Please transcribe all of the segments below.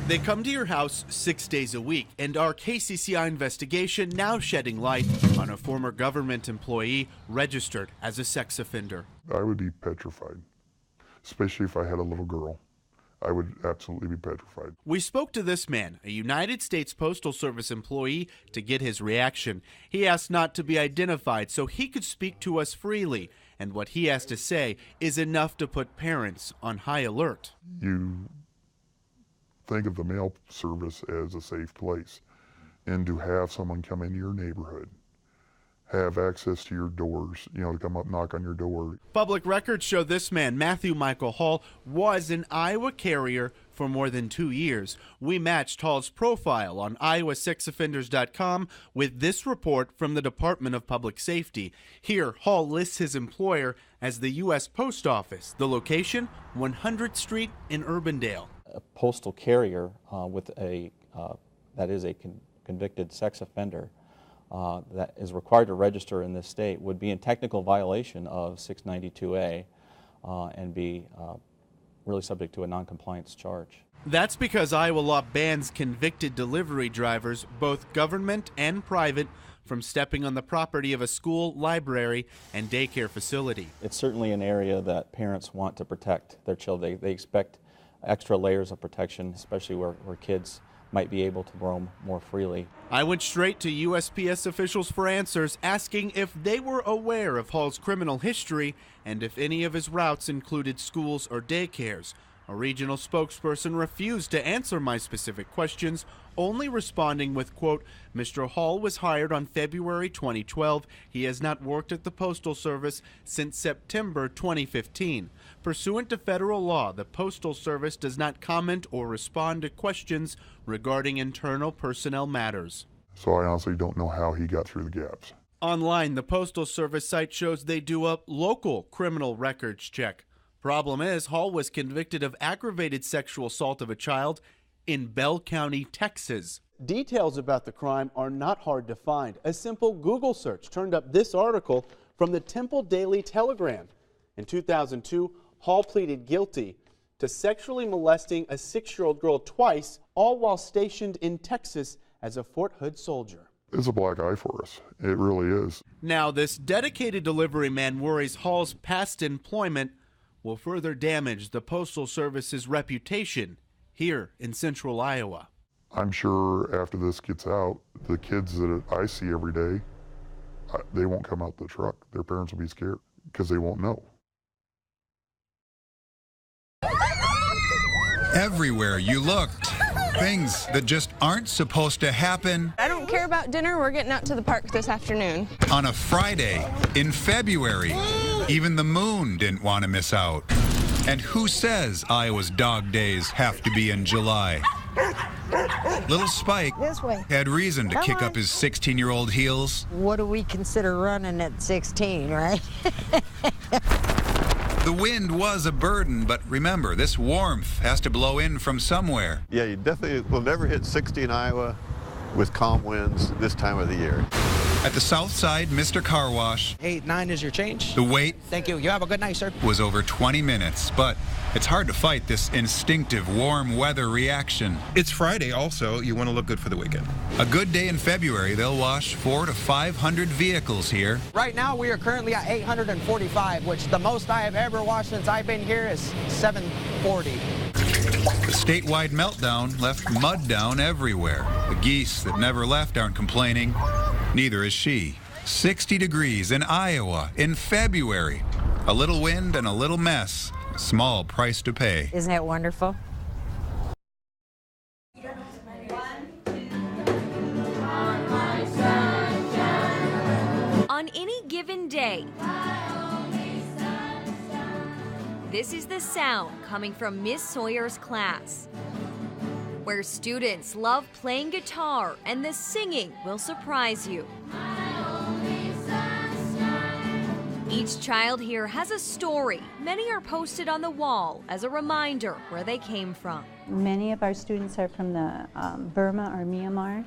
They come to your house 6 days a week, and our KCCI investigation now shedding light on a former government employee registered as a sex offender. I would be petrified, especially if I had a little girl. I would absolutely be petrified. We spoke to this man, a United States Postal Service employee, to get his reaction. He asked not to be identified so he could speak to us freely, and what he has to say is enough to put parents on high alert. You think of the mail service as a safe place, and to have someone come into your neighborhood, have access to your doors, to come up, knock on your door. Public records show this man, Matthew Michael Hall, was an Iowa carrier for more than 2 years. We matched Hall's profile on iowasexoffenders.com with this report from the Department of Public Safety. Here, Hall lists his employer as the U.S. Post Office. The location, 100th Street in Urbandale. A postal carrier that is a convicted sex offender that is required to register in this state would be in technical violation of 692A and be really subject to a noncompliance charge. That's because Iowa law bans convicted delivery drivers, both government and private, from stepping on the property of a school, library, and daycare facility. It's certainly an area that parents want to protect their children. They expect extra layers of protection, especially where kids might be able to roam more freely. I went straight to USPS officials for answers, asking if they were aware of Hall's criminal history and if any of his routes included schools or daycares. A regional spokesperson refused to answer my specific questions, only responding with, quote, Mr. Hall was hired on February 2012. He has not worked at the Postal Service since September 2015. Pursuant to federal law, the Postal Service does not comment or respond to questions regarding internal personnel matters. So I honestly don't know how he got through the gaps. Online, the Postal Service site shows they do a local criminal records check. Problem is, Hall was convicted of aggravated sexual assault of a child in Bell County, Texas. Details about the crime are not hard to find. A simple Google search turned up this article from the Temple Daily Telegram. In 2002, Hall pleaded guilty to sexually molesting a 6-year-old girl twice, all while stationed in Texas as a Fort Hood soldier. It's a black eye for us. It really is. Now, this dedicated delivery man worries Hall's past employment will further damage the Postal Service's reputation here in central Iowa. I'm sure after this gets out, the kids that I see every day, they won't come out the truck. Their parents will be scared because they won't know. Everywhere you looked, things that just aren't supposed to happen. I don't care about dinner. We're getting out to the park this afternoon. On a Friday in February, even the moon didn't want to miss out. And who says Iowa's dog days have to be in July? Little Spike had reason to kick up his 16-year-old heels. What do we consider running at 16, right? The wind was a burden, but remember, this warmth has to blow in from somewhere. Yeah, you definitely will never hit 60 in Iowa with calm winds this time of the year. At the South Side Mr. Car Wash, 8-9 is your change. the wait Thank you. You have a good night, sir. was over 20 minutes, but it's hard to fight this instinctive warm weather reaction. It's Friday also. You want to look good for the weekend. A good day in February, they'll wash 400 to 500 vehicles here. Right now, we are currently at 845, which the most I have ever washed since I've been here is 740. The statewide meltdown left mud down everywhere. The geese that never left aren't complaining. Neither is she. 60 degrees in Iowa in February. A little wind and a little mess. A small price to pay. Isn't it wonderful? On any given day, this is the sound coming from Miss Sawyer's class, where students love playing guitar and the singing will surprise you. Each child here has a story. Many are posted on the wall as a reminder where they came from. Many of our students are from the Burma or Myanmar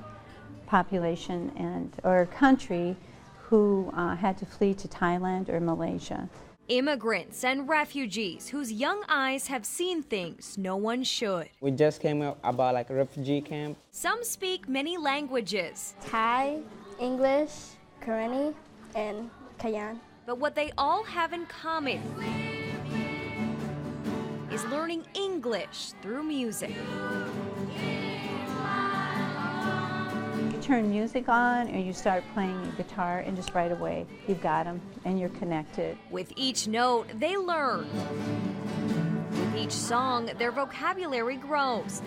population or country who had to flee to Thailand or Malaysia. Immigrants and refugees whose young eyes have seen things no one should. We just came up about like a refugee camp. Some speak many languages. Thai, English, Karenni, and Kayan. But what they all have in common is learning English through music. You turn music on or you start playing your guitar and just right away you've got them and you're connected. With each note, they learn. With each song, their vocabulary grows.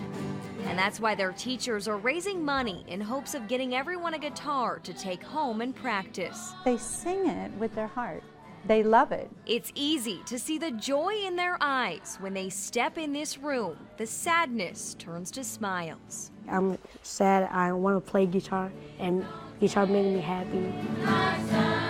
And that's why their teachers are raising money in hopes of getting everyone a guitar to take home and practice. They sing it with their heart. They love it. It's easy to see the joy in their eyes when they step in this room. The sadness turns to smiles. I'm sad. I want to play guitar, and guitar makes me happy.